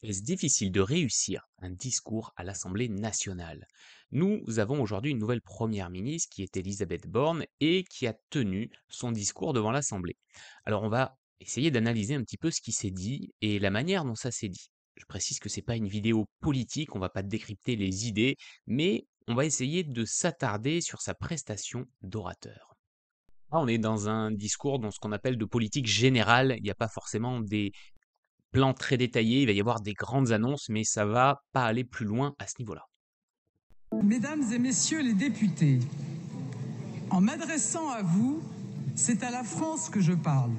Est-ce difficile de réussir un discours à l'Assemblée nationale? Nous avons aujourd'hui une nouvelle première ministre qui est Elisabeth Borne et qui a tenu son discours devant l'Assemblée. Alors on va essayer d'analyser un petit peu ce qui s'est dit et la manière dont ça s'est dit. Je précise que c'est pas une vidéo politique, on va pas décrypter les idées, mais on va essayer de s'attarder sur sa prestation d'orateur. Là, on est dans un discours dans ce qu'on appelle de politique générale. Il n'y a pas forcément des plan très détaillé, il va y avoir des grandes annonces, mais ça va pas aller plus loin à ce niveau-là. Mesdames et messieurs les députés, en m'adressant à vous, c'est à la France que je parle.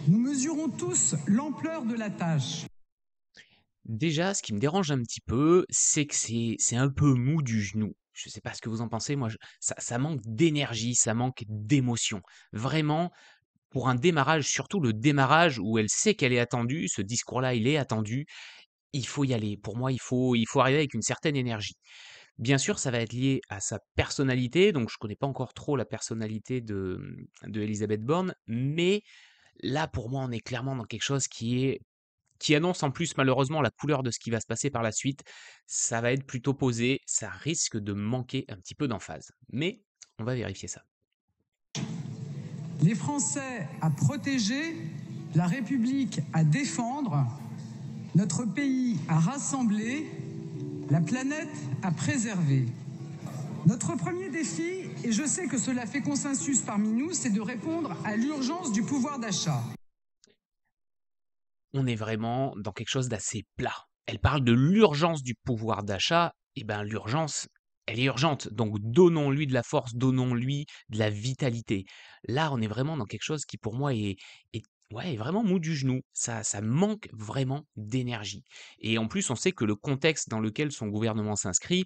Nous mesurons tous l'ampleur de la tâche. Déjà, ce qui me dérange un petit peu, c'est que c'est un peu mou du genou. Je sais pas ce que vous en pensez, moi ça manque d'énergie, ça manque d'émotion. Vraiment, pour un démarrage, surtout le démarrage où elle sait qu'elle est attendue, ce discours-là, il est attendu, il faut y aller. Pour moi, il faut arriver avec une certaine énergie. Bien sûr, ça va être lié à sa personnalité, donc je connais pas encore trop la personnalité de Elisabeth Borne, mais là, pour moi, on est clairement dans quelque chose qui annonce en plus malheureusement la couleur de ce qui va se passer par la suite. Ça va être plutôt posé, ça risque de manquer un petit peu d'emphase. Mais on va vérifier ça. Les Français à protéger, la République à défendre, notre pays à rassembler, la planète à préserver. Notre premier défi, et je sais que cela fait consensus parmi nous, c'est de répondre à l'urgence du pouvoir d'achat. On est vraiment dans quelque chose d'assez plat. Elle parle de l'urgence du pouvoir d'achat, et ben l'urgence, elle est urgente. Donc donnons-lui de la force, donnons-lui de la vitalité. Là, on est vraiment dans quelque chose qui pour moi est vraiment mou du genou. Ça manque vraiment d'énergie. Et en plus, on sait que le contexte dans lequel son gouvernement s'inscrit,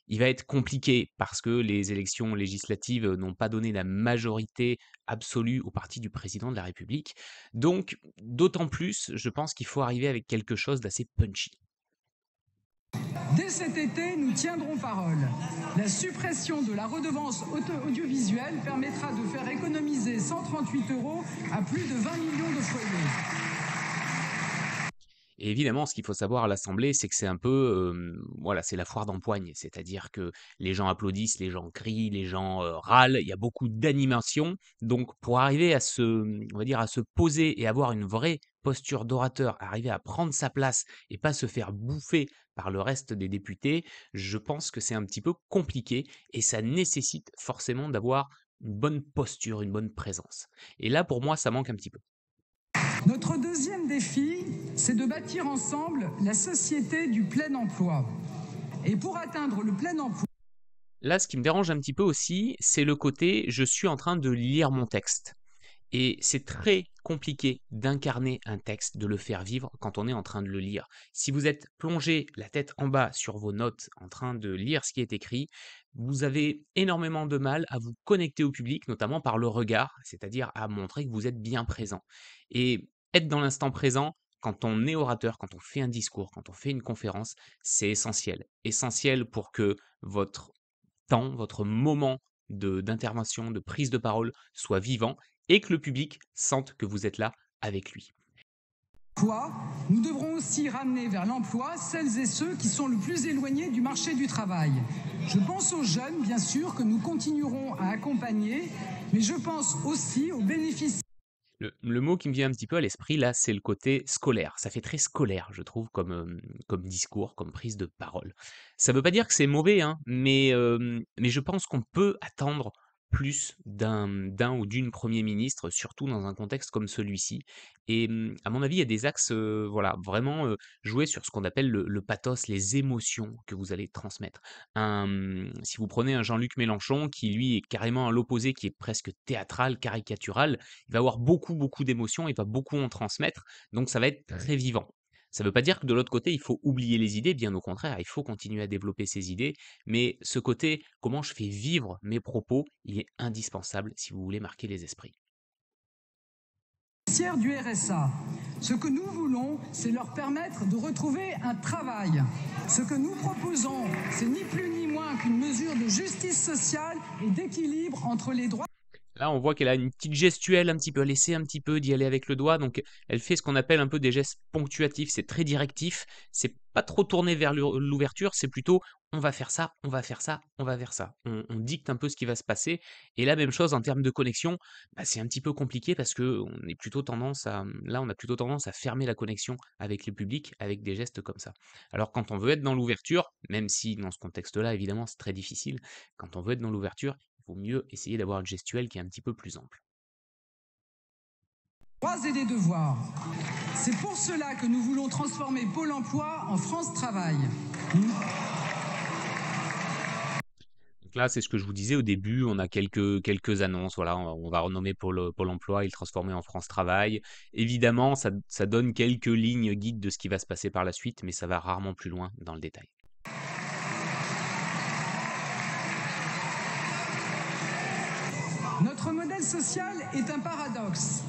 il va être compliqué parce que les élections législatives n'ont pas donné la majorité absolue au parti du président de la République. Donc, d'autant plus, je pense qu'il faut arriver avec quelque chose d'assez punchy. Dès cet été, nous tiendrons parole. La suppression de la redevance audiovisuelle permettra de faire économiser 138 € à plus de 20 millions de foyers. Et évidemment, ce qu'il faut savoir à l'Assemblée, c'est que c'est un peu, voilà, c'est la foire d'empoigne. C'est-à-dire que les gens applaudissent, les gens crient, les gens, râlent, il y a beaucoup d'animation. Donc pour arriver à on va dire, à se poser et avoir une vraie posture d'orateur, arriver à prendre sa place et pas se faire bouffer par le reste des députés, je pense que c'est un petit peu compliqué et ça nécessite forcément d'avoir une bonne posture, une bonne présence. Et là, pour moi, ça manque un petit peu. Notre deuxième défi, c'est de bâtir ensemble la société du plein emploi. Et pour atteindre le plein emploi, Là, ce qui me dérange un petit peu aussi, c'est le côté je suis en train de lire mon texte. Et c'est très compliqué d'incarner un texte, de le faire vivre quand on est en train de le lire. Si vous êtes plongé la tête en bas sur vos notes en train de lire ce qui est écrit, vous avez énormément de mal à vous connecter au public, notamment par le regard, c'est-à-dire à montrer que vous êtes bien présent. Et être dans l'instant présent, quand on est orateur, quand on fait un discours, quand on fait une conférence, c'est essentiel. Essentiel pour que votre temps, votre moment d'intervention, de prise de parole soit vivant et que le public sente que vous êtes là avec lui. nous devrons aussi ramener vers l'emploi celles et ceux qui sont le plus éloignés du marché du travail. Je pense aux jeunes, bien sûr, que nous continuerons à accompagner, mais je pense aussi aux bénéficiaires. Le mot qui me vient un petit peu à l'esprit là, c'est le côté scolaire. Ça fait très scolaire, je trouve, comme discours, comme prise de parole. Ça veut pas dire que c'est mauvais, hein, mais je pense qu'on peut attendre plus d'un ou d'une premier ministre, surtout dans un contexte comme celui-ci. Et à mon avis, il y a des axes, voilà, vraiment jouer sur ce qu'on appelle le pathos, les émotions que vous allez transmettre. Si vous prenez un Jean-Luc Mélenchon, qui lui est carrément à l'opposé, qui est presque théâtral, caricatural, il va avoir beaucoup, beaucoup d'émotions, il va beaucoup en transmettre, donc ça va être très vivant. Ça ne veut pas dire que de l'autre côté, il faut oublier les idées, bien au contraire, il faut continuer à développer ses idées, mais ce côté, comment je fais vivre mes propos, il est indispensable si vous voulez marquer les esprits. Du RSA. Ce que nous voulons, c'est leur permettre de retrouver un travail. Ce que nous proposons, c'est ni plus ni moins qu'une mesure de justice sociale et d'équilibre entre les droits. Là, on voit qu'elle a une petite gestuelle un petit peu, elle essaie un petit peu d'y aller avec le doigt, donc elle fait ce qu'on appelle un peu des gestes ponctuatifs, c'est très directif, c'est pas trop tourné vers l'ouverture, c'est plutôt on va faire ça, on va faire ça, on va faire ça. On dicte un peu ce qui va se passer. Et la même chose en termes de connexion, bah, c'est un petit peu compliqué parce que là, on a plutôt tendance à fermer la connexion avec le public avec des gestes comme ça. Alors quand on veut être dans l'ouverture, même si dans ce contexte-là, évidemment, c'est très difficile, quand on veut être dans l'ouverture, il vaut mieux essayer d'avoir une gestuelle qui est un petit peu plus ample. Droits et des devoirs. C'est pour cela que nous voulons transformer Pôle emploi en France Travail. Donc là, c'est ce que je vous disais au début, on a quelques annonces, voilà, on va renommer Pôle emploi et le transformer en France Travail. Évidemment, ça donne quelques lignes guides de ce qui va se passer par la suite, mais ça va rarement plus loin dans le détail. Notre modèle social est un paradoxe.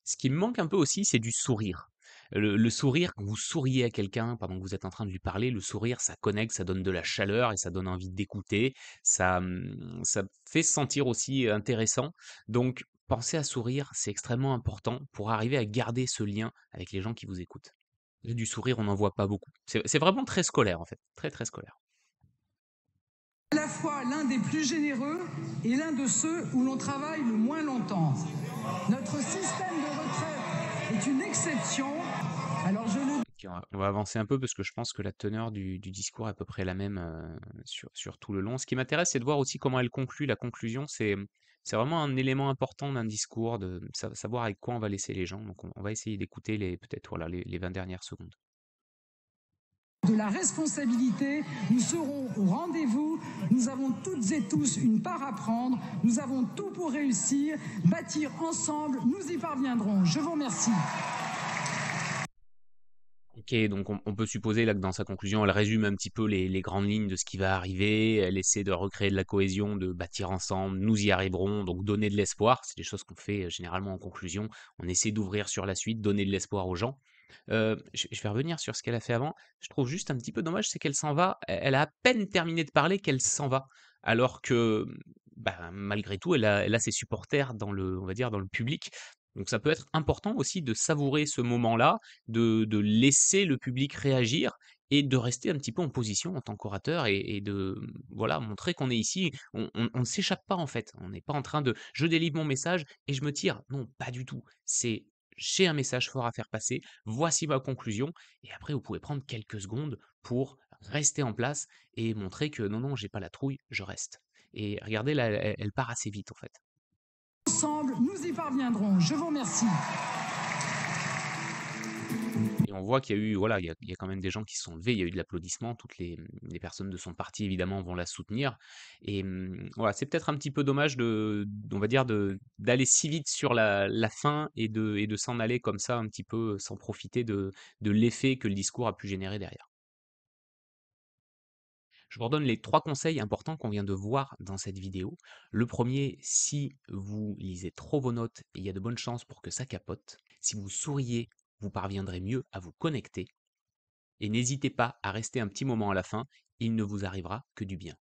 Ce qui me manque un peu aussi, c'est du sourire. Le sourire, quand vous souriez à quelqu'un pendant que vous êtes en train de lui parler, le sourire, ça connecte, ça donne de la chaleur et ça donne envie d'écouter. Ça fait se sentir aussi intéressant. Donc, pensez à sourire, c'est extrêmement important pour arriver à garder ce lien avec les gens qui vous écoutent. Et du sourire, on n'en voit pas beaucoup. C'est vraiment très scolaire, en fait. Très, très scolaire. À la fois l'un des plus généreux et l'un de ceux où l'on travaille le moins longtemps. Notre système de retraite est une exception. Alors je le Ok, on va avancer un peu parce que je pense que la teneur du discours est à peu près la même sur tout le long. Ce qui m'intéresse, c'est de voir aussi comment elle conclut. La conclusion, c'est vraiment un élément important d'un discours, de savoir avec quoi on va laisser les gens. Donc on va essayer d'écouter peut-être voilà, les 20 dernières secondes. de la responsabilité, nous serons au rendez-vous, nous avons toutes et tous une part à prendre, nous avons tout pour réussir, bâtir ensemble, nous y parviendrons. Je vous remercie. Ok, donc on peut supposer là que dans sa conclusion, elle résume un petit peu les grandes lignes de ce qui va arriver. Elle essaie de recréer de la cohésion, de bâtir ensemble. Nous y arriverons, donc donner de l'espoir. C'est des choses qu'on fait généralement en conclusion. On essaie d'ouvrir sur la suite, donner de l'espoir aux gens. Je vais revenir sur ce qu'elle a fait avant. Je trouve juste un petit peu dommage, c'est qu'elle s'en va. Elle a à peine terminé de parler qu'elle s'en va. Alors que, bah, malgré tout, elle a ses supporters on va dire, dans le public. Donc ça peut être important aussi de savourer ce moment-là, de laisser le public réagir et de rester un petit peu en position en tant qu'orateur et de voilà, montrer qu'on est ici. On ne s'échappe pas en fait. On n'est pas en train de je délivre mon message et je me tire. Non, pas du tout. C'est j'ai un message fort à faire passer, voici ma conclusion, et après vous pouvez prendre quelques secondes pour rester en place et montrer que non, non, j'ai pas la trouille, je reste. Et regardez, là, elle part assez vite en fait. Ensemble, nous y parviendrons. Je vous remercie. Et on voit qu'il y a eu, voilà, il y a quand même des gens qui se sont levés, il y a eu de l'applaudissement, toutes les personnes de son parti évidemment vont la soutenir. Et voilà, c'est peut-être un petit peu dommage on va dire, d'aller si vite sur la fin et de s'en aller comme ça un petit peu sans profiter de l'effet que le discours a pu générer derrière. Je vous redonne les 3 conseils importants qu'on vient de voir dans cette vidéo. Le premier, si vous lisez trop vos notes, il y a de bonnes chances pour que ça capote. Si vous souriez, vous parviendrez mieux à vous connecter. Et n'hésitez pas à rester un petit moment à la fin, il ne vous arrivera que du bien.